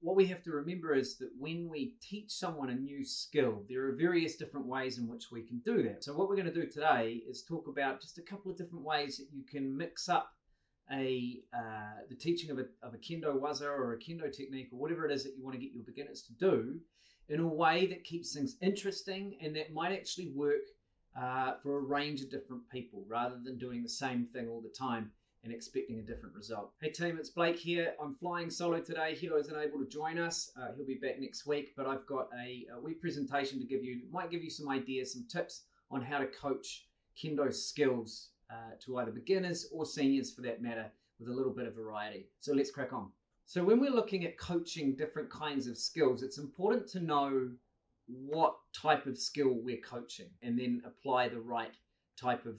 what we have to remember is that when we teach someone a new skill, there are various different ways in which we can do that. So what we're going to do today is talk about just a couple of different ways that you can mix up the teaching of a Kendo waza or a Kendo technique or whatever it is that you want to get your beginners to do in a way that keeps things interesting and that might actually work for a range of different people rather than doing the same thing all the time and expecting a different result. Hey team, it's Blake here. I'm flying solo today. Hiro isn't able to join us. He'll be back next week, but I've got a wee presentation to give you. It might give you some ideas, some tips on how to coach Kendo skills to either beginners or seniors for that matter, with a little bit of variety. So let's crack on. So when we're looking at coaching different kinds of skills, it's important to know what type of skill we're coaching and then apply the right type of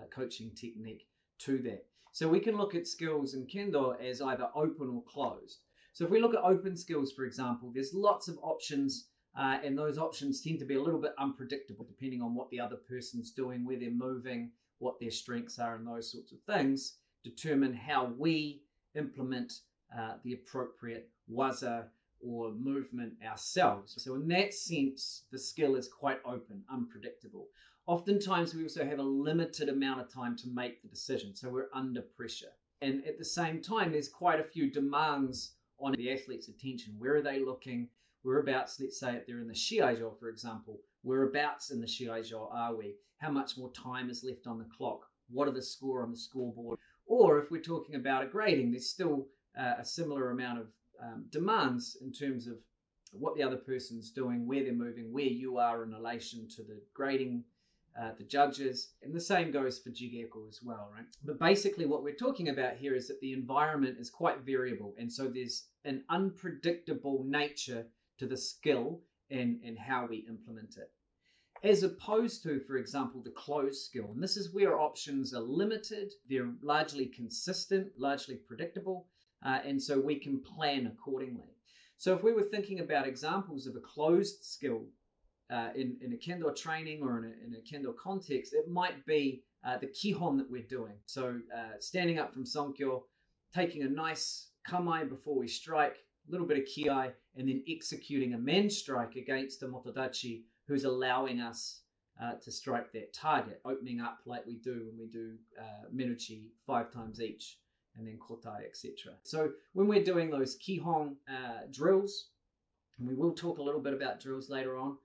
coaching technique to that. So we can look at skills in Kendo as either open or closed. So if we look at open skills, for example, there's lots of options and those options tend to be a little bit unpredictable depending on what the other person's doing, where they're moving, what their strengths are, and those sorts of things determine how we implement the appropriate waza or movement ourselves. So in that sense, the skill is quite open, unpredictable. Oftentimes, we also have a limited amount of time to make the decision, so we're under pressure. And at the same time, there's quite a few demands on the athlete's attention. Where are they looking? Whereabouts, let's say if they're in the shiaijo, for example, whereabouts in the shiaijo are we? How much more time is left on the clock? What are the score on the scoreboard? Or if we're talking about a grading, there's still a similar amount of demands in terms of what the other person's doing, where they're moving, where you are in relation to the grading, the judges, and the same goes for jigeko as well, right? But basically what we're talking about here is that the environment is quite variable, and so there's an unpredictable nature to the skill and how we implement it. As opposed to, for example, the closed skill, and this is where options are limited, they're largely consistent, largely predictable, and so we can plan accordingly. So if we were thinking about examples of a closed skill in a Kendo training or in a Kendo context, it might be the kihon that we're doing. So standing up from Sonkyo, taking a nice kamae before we strike, a little bit of kiai, and then executing a man strike against the motodachi who's allowing us to strike that target, opening up like we do when we do menuchi 5 times each, and then kotai, etc. So when we're doing those kihon drills, and we will talk a little bit about drills later on,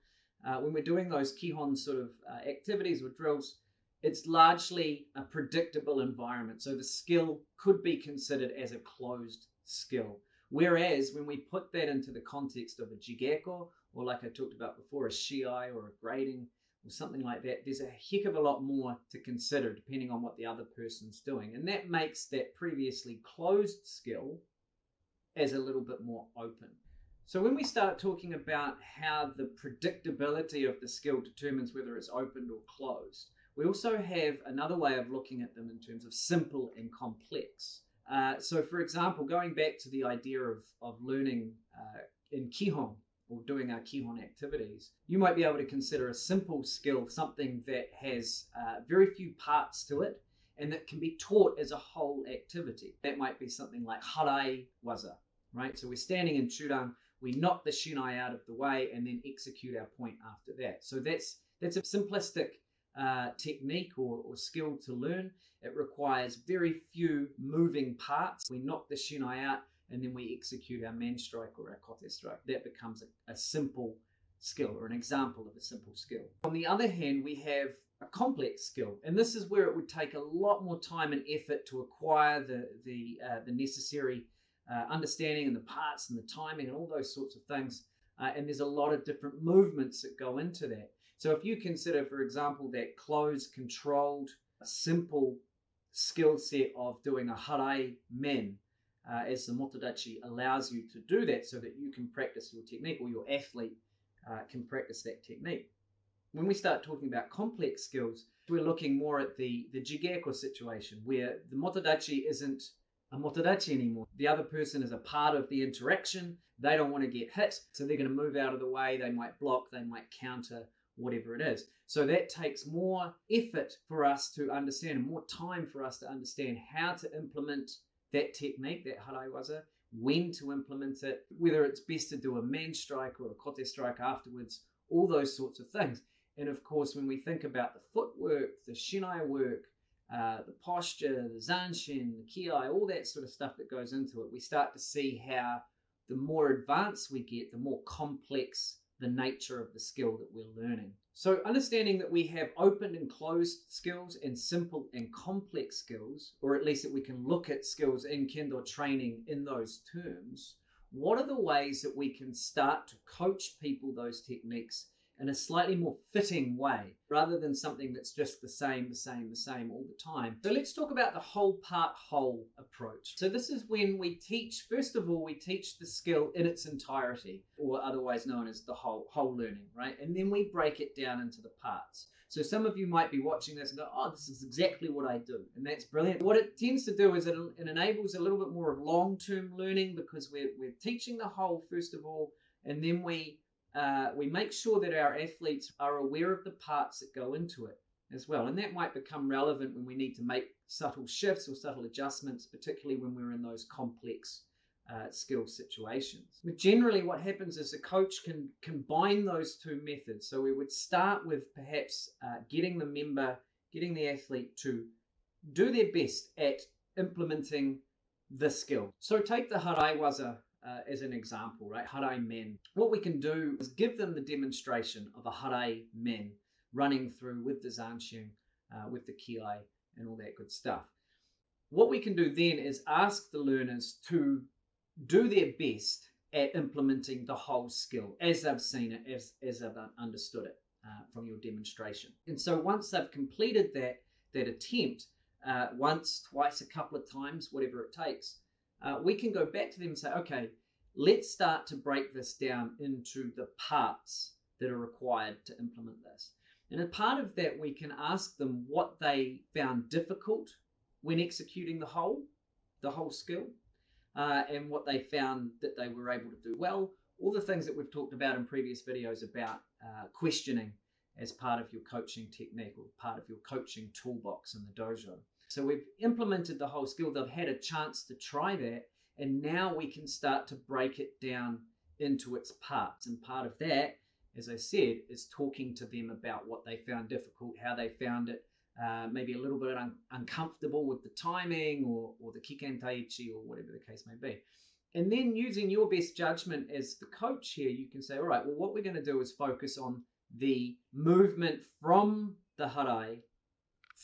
when we're doing those kihon sort of activities or drills, it's largely a predictable environment. So the skill could be considered as a closed skill. Whereas when we put that into the context of a jigeko, or like I talked about before, a shiai or a grading or something like that, there's a heck of a lot more to consider depending on what the other person's doing. And that makes that previously closed skill as a little bit more open. So when we start talking about how the predictability of the skill determines whether it's opened or closed, we also have another way of looking at them in terms of simple and complex. So for example, going back to the idea of learning in kihon or doing our kihon activities, you might be able to consider a simple skill something that has very few parts to it and that can be taught as a whole activity. That might be something like harai waza, right? So we're standing in chudan, we knock the shinai out of the way and then execute our point after that. So that's a simplistic technique or skill to learn. It requires very few moving parts. We knock the shinai out and then we execute our man strike or our kote strike. That becomes a simple skill or an example of a simple skill. On the other hand, we have a complex skill, and this is where it would take a lot more time and effort to acquire the necessary understanding and the parts and the timing and all those sorts of things. And there's a lot of different movements that go into that. So if you consider, for example, that closed, controlled, simple skill set of doing a harai men, as the motodachi allows you to do that so that you can practice your technique or your athlete can practice that technique. When we start talking about complex skills, we're looking more at the jigeko situation where the motodachi isn't a motodachi anymore. The other person is a part of the interaction. They don't want to get hit, so they're going to move out of the way. They might block, they might counter, whatever it is. So that takes more effort for us to understand and more time for us to understand how to implement that technique, that harai waza, when to implement it, whether it's best to do a man strike or a kote strike afterwards, all those sorts of things. And of course, when we think about the footwork, the shinai work, the posture, the zanshin, the ki, all that sort of stuff that goes into it, we start to see how the more advanced we get, the more complex the nature of the skill that we're learning. So understanding that we have open and closed skills and simple and complex skills, or at least that we can look at skills in Kendo training in those terms, what are the ways that we can start to coach people those techniques in a slightly more fitting way, rather than something that's just the same all the time? So let's talk about the whole part whole approach. So this is when we teach, first of all, we teach the skill in its entirety, or otherwise known as the whole learning, right? And then we break it down into the parts. So some of you might be watching this and go, oh, this is exactly what I do. And that's brilliant. What it tends to do is it enables a little bit more of long-term learning, because we're teaching the whole, first of all, and then we make sure that our athletes are aware of the parts that go into it as well. And that might become relevant when we need to make subtle shifts or subtle adjustments, particularly when we're in those complex skill situations. But generally what happens is the coach can combine those two methods. So we would start with perhaps getting the athlete to do their best at implementing the skill. So take the harai waza as an example, right? Harai men. What we can do is give them the demonstration of a harai men running through with the zanshin, with the ki, and all that good stuff. What we can do then is ask the learners to do their best at implementing the whole skill as they've seen it, as they've understood it from your demonstration. And so once they've completed that attempt, once, twice, a couple of times, whatever it takes, we can go back to them and say, okay, let's start to break this down into the parts that are required to implement this. And a part of that, we can ask them what they found difficult when executing the whole skill, and what they found that they were able to do well. All the things that we've talked about in previous videos about questioning as part of your coaching technique or part of your coaching toolbox in the dojo. So we've implemented the whole skill. They've had a chance to try that. And now we can start to break it down into its parts. And part of that, as I said, is talking to them about what they found difficult, how they found it, maybe a little bit uncomfortable with the timing or the kiken taichi or whatever the case may be. And then using your best judgment as the coach here, you can say, all right, well, what we're going to do is focus on the movement from the harai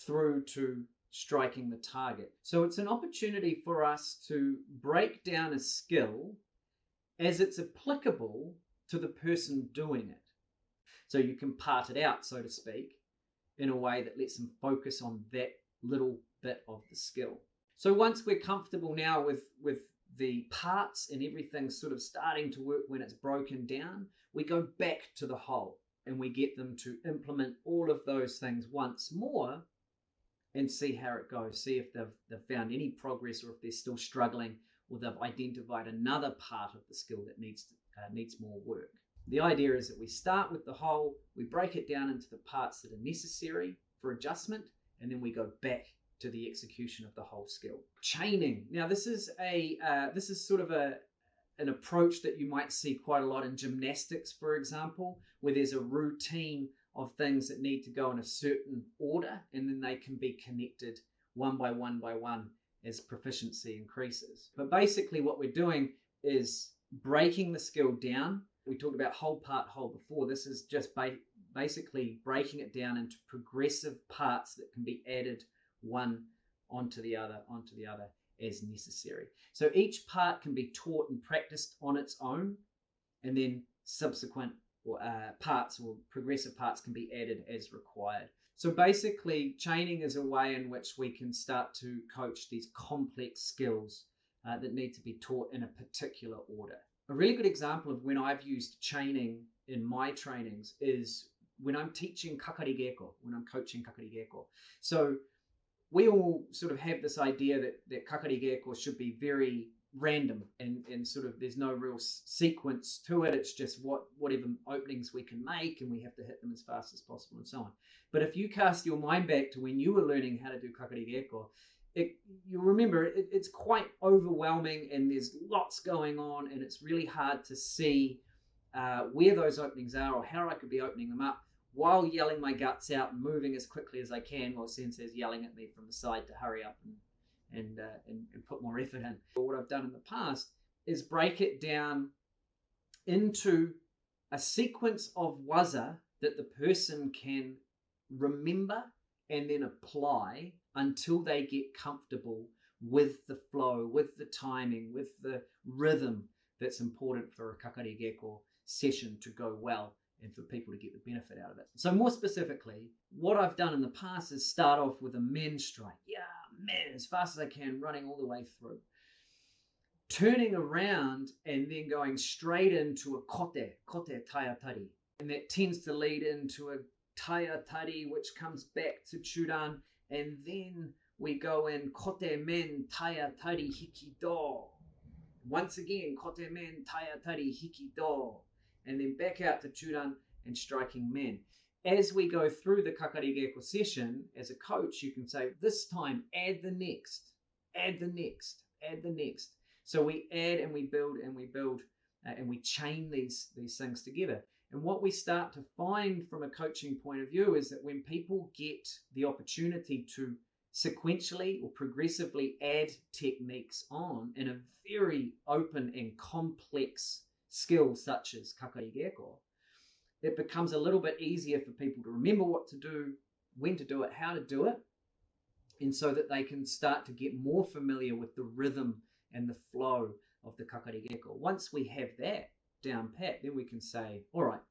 through to striking the target. So it's an opportunity for us to break down a skill as it's applicable to the person doing it. So you can part it out, so to speak, in a way that lets them focus on that little bit of the skill. So once we're comfortable now with the parts and everything sort of starting to work when it's broken down, we go back to the whole and we get them to implement all of those things once more and see how it goes, see if they've found any progress, or if they're still struggling, or they've identified another part of the skill that needs more work. The idea is that we start with the whole, we break it down into the parts that are necessary for adjustment, and then we go back to the execution of the whole skill. Chaining. Now this is sort of an approach that you might see quite a lot in gymnastics, for example, where there's a routine of things that need to go in a certain order, and then they can be connected one by one as proficiency increases. But basically what we're doing is breaking the skill down. We talked about whole part whole before. This is just basically breaking it down into progressive parts that can be added one onto the other as necessary. So each part can be taught and practiced on its own, and then subsequent parts or progressive parts can be added as required. So basically, chaining is a way in which we can start to coach these complex skills that need to be taught in a particular order. A really good example of when I've used chaining in my trainings is when I'm teaching kakari geko, when I'm coaching kakari geko. So we all sort of have this idea that kakari geko should be very random and sort of there's no real sequence to it. It's just whatever openings we can make, and we have to hit them as fast as possible and so on. But if you cast your mind back to when you were learning how to do kakari geko, you remember it's quite overwhelming, and there's lots going on, and it's really hard to see where those openings are or how I could be opening them up while yelling my guts out and moving as quickly as I can while Sensei's yelling at me from the side to hurry up and put more effort in. But what I've done in the past is break it down into a sequence of waza that the person can remember and then apply until they get comfortable with the flow, with the timing, with the rhythm that's important for a kakarigeko session to go well and for people to get the benefit out of it. So more specifically, what I've done in the past is start off with a men strike. Yeah, men, as fast as I can, running all the way through. Turning around and then going straight into a kote taiatari. And that tends to lead into a taiatari, which comes back to chudan. And then we go in kote men taiatari hikido. Once again, kote men taiatari hikido. And then back out to chudan and striking men. As we go through the kakarigeko session, as a coach, you can say, this time, add the next, add the next, add the next. So we add and we build and we build and we chain these things together. And what we start to find from a coaching point of view is that when people get the opportunity to sequentially or progressively add techniques on in a very open and complex skill such as kakarigeko, it becomes a little bit easier for people to remember what to do, when to do it, how to do it, and so that they can start to get more familiar with the rhythm and the flow of the kakarigeko. Once we have that down pat, then we can say, all right,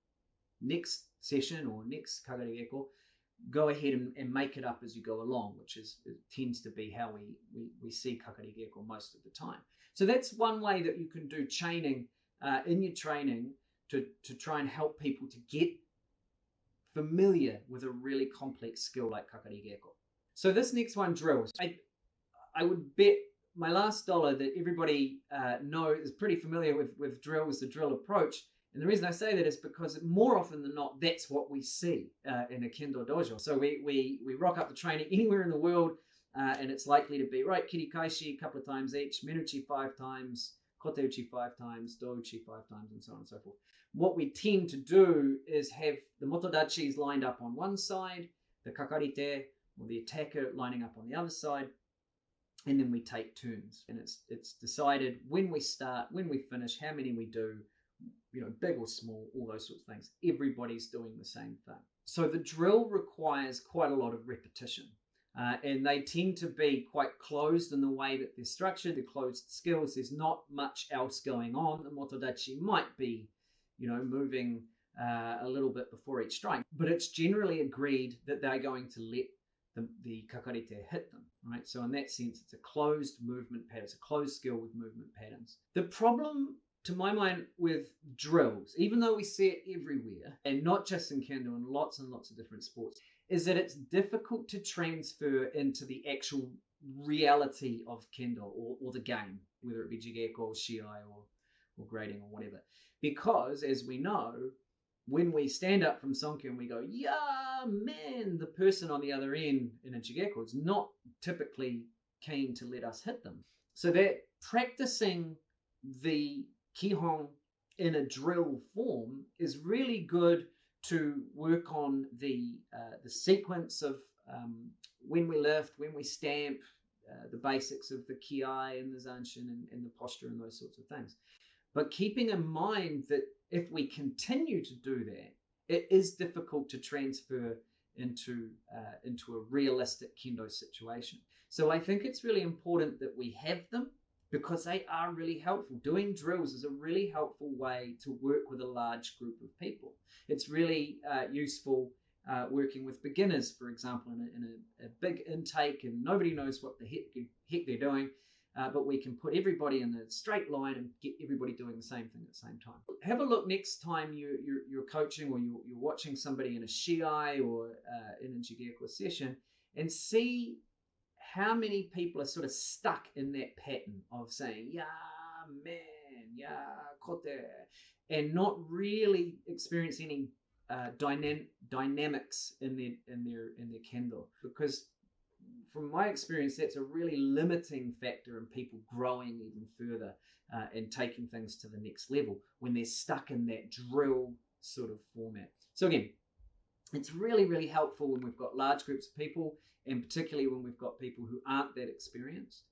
next session or next kakarigeko, go ahead and make it up as you go along, which tends to be how we see kakarigeko most of the time. So that's one way that you can do chaining in your training to try and help people to get familiar with a really complex skill like kakarigeko. So this next one, drills. I would bet my last dollar that everybody is pretty familiar with drills, the drill approach. And the reason I say that is because more often than not, that's what we see in a Kendo dojo. So we rock up the training anywhere in the world, and it's likely to be, right, kirikaishi a couple of times each, menuchi 5 times, koteuchi 5 times, douchi 5 times, and so on and so forth. What we tend to do is have the motodachis lined up on one side, the kakarite, or the attacker, lining up on the other side, and then we take turns. And it's decided when we start, when we finish, how many we do, big or small, all those sorts of things. Everybody's doing the same thing. So the drill requires quite a lot of repetition. And they tend to be quite closed in the way that they're structured. They're closed skills. There's not much else going on. The motodachi might be, moving a little bit before each strike. But it's generally agreed that they're going to let the kakarite hit them, right? So in that sense, it's a closed movement pattern. It's a closed skill with movement patterns. The problem, to my mind, with drills, even though we see it everywhere, and not just in Kendo, and lots and lots of different sports, is that it's difficult to transfer into the actual reality of Kendo or the game, whether it be jigeko or shiai or grading or whatever. Because, as we know, when we stand up from Sonke and we go, yeah, man, the person on the other end in a jigeko is not typically keen to let us hit them. So that practicing the kihon in a drill form is really good to work on the sequence of when we lift, when we stamp, the basics of the ki and the zanshin and the posture and those sorts of things. But keeping in mind that if we continue to do that, it is difficult to transfer into a realistic kendo situation. So I think it's really important that we have them, because they are really helpful. Doing drills is a really helpful way to work with a large group of people. It's really useful working with beginners, for example, in a big intake and nobody knows what the heck they're doing, but we can put everybody in a straight line and get everybody doing the same thing at the same time. Have a look next time you're coaching or you're watching somebody in a shiai or in a jigeko session, and see how many people are sort of stuck in that pattern of saying, yeah, man, yeah, kote, and not really experience any dynamics in their kendo. Because from my experience, that's a really limiting factor in people growing even further and taking things to the next level when they're stuck in that drill sort of format. So again, it's really, really helpful when we've got large groups of people, and particularly when we've got people who aren't that experienced.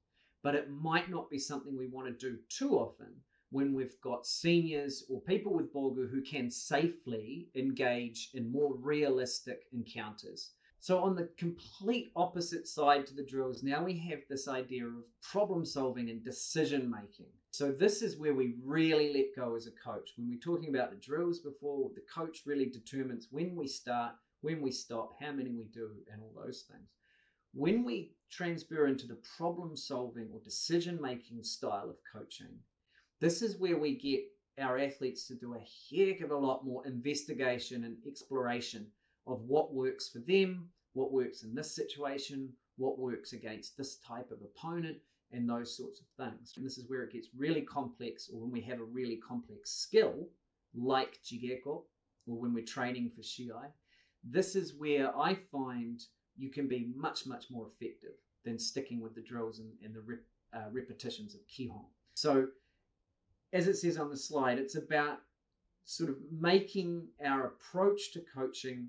But it might not be something we want to do too often when we've got seniors or people with bogu who can safely engage in more realistic encounters. So on the complete opposite side to the drills, now we have this idea of problem solving and decision making. So this is where we really let go as a coach. When we're talking about the drills before, the coach really determines when we start, when we stop, how many we do, and all those things. When we transfer into the problem solving or decision making style of coaching, this is where we get our athletes to do a heck of a lot more investigation and exploration of what works for them, what works in this situation, what works against this type of opponent, and those sorts of things. And this is where it gets really complex, or when we have a really complex skill, like jigeko, or when we're training for shiai. This is where I find you can be much, much more effective than sticking with the drills and the repetitions of kihon. So, as it says on the slide, it's about sort of making our approach to coaching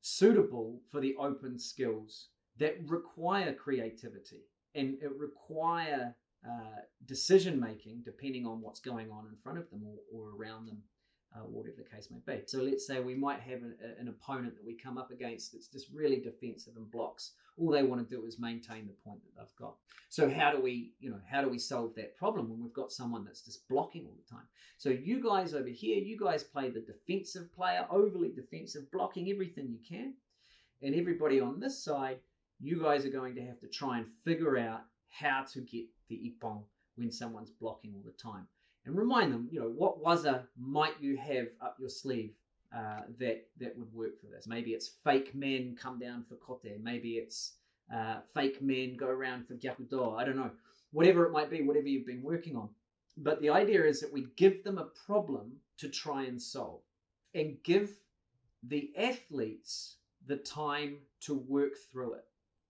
suitable for the open skills that require creativity and it require decision making depending on what's going on in front of them or around them, whatever the case may be. So let's say we might have an opponent that we come up against that's just really defensive and blocks. All they want to do is maintain the point that they've got. So how do we solve that problem when we've got someone that's just blocking all the time? So you guys over here, you guys play the defensive player, overly defensive, blocking everything you can. And everybody on this side, you guys are going to have to try and figure out how to get the ippon when someone's blocking all the time. And remind them, what waza might you have up your sleeve that would work for this? Maybe it's fake men come down for kote. Maybe it's fake men go around for gyakudo. I don't know. Whatever it might be, whatever you've been working on. But the idea is that we give them a problem to try and solve and give the athletes the time to work through it.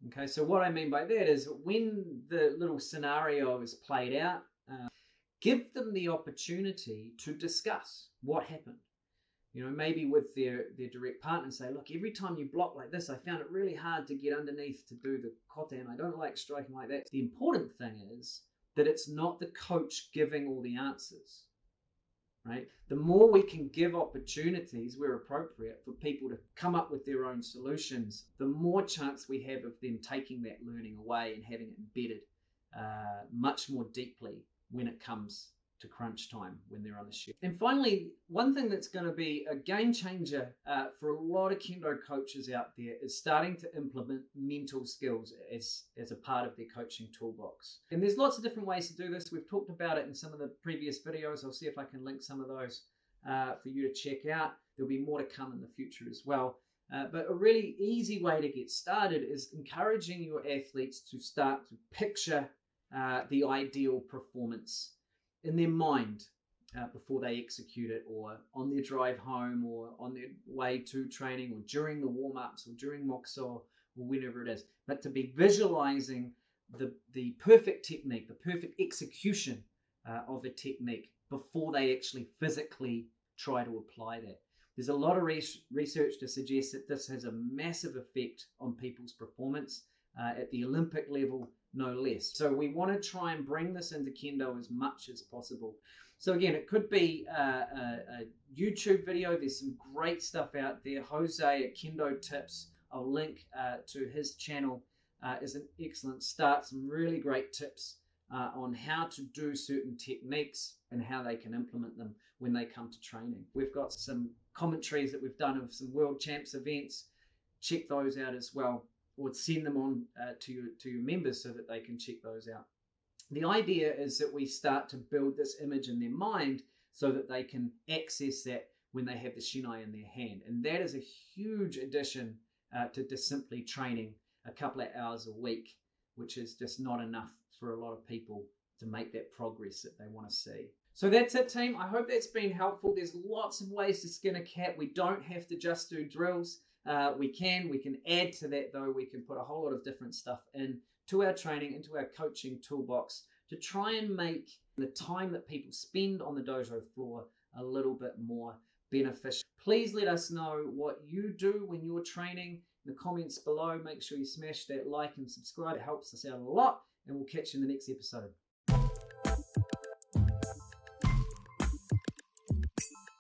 Okay, so what I mean by that is when the little scenario is played out, give them the opportunity to discuss what happened. Maybe with their direct partner, say, look, every time you block like this, I found it really hard to get underneath to do the kote, and I don't like striking like that. The important thing is that it's not the coach giving all the answers, right? The more we can give opportunities where appropriate for people to come up with their own solutions, the more chance we have of them taking that learning away and having it embedded much more deeply when it comes to crunch time, when they're on the shift. And finally, one thing that's going to be a game changer for a lot of kendo coaches out there is starting to implement mental skills as a part of their coaching toolbox. And there's lots of different ways to do this. We've talked about it in some of the previous videos. I'll see if I can link some of those for you to check out. There'll be more to come in the future as well. But a really easy way to get started is encouraging your athletes to start to picture the ideal performance in their mind before they execute it, or on their drive home, or on their way to training, or during the warm-ups, or during mokuso, or whenever it is. But to be visualizing the perfect technique, the perfect execution of a technique before they actually physically try to apply that. There's a lot of research to suggest that this has a massive effect on people's performance at the Olympic level, no less. So we want to try and bring this into Kendo as much as possible. So again, it could be a YouTube video. There's some great stuff out there. Jose at Kendo Tips, I'll link to his channel, is an excellent start. Some really great tips on how to do certain techniques and how they can implement them when they come to training. We've got some commentaries that we've done of some World Champs events. Check those out as well, or send them on to your members so that they can check those out. The idea is that we start to build this image in their mind so that they can access that when they have the shinai in their hand. And that is a huge addition to just simply training a couple of hours a week, which is just not enough for a lot of people to make that progress that they want to see. So that's it, team. I hope that's been helpful. There's lots of ways to skin a cat. We don't have to just do drills. We can add to that though. We can put a whole lot of different stuff in to our training, into our coaching toolbox to try and make the time that people spend on the dojo floor a little bit more beneficial. Please let us know what you do when you're training in the comments below. Make sure you smash that like and subscribe. It helps us out a lot, and we'll catch you in the next episode.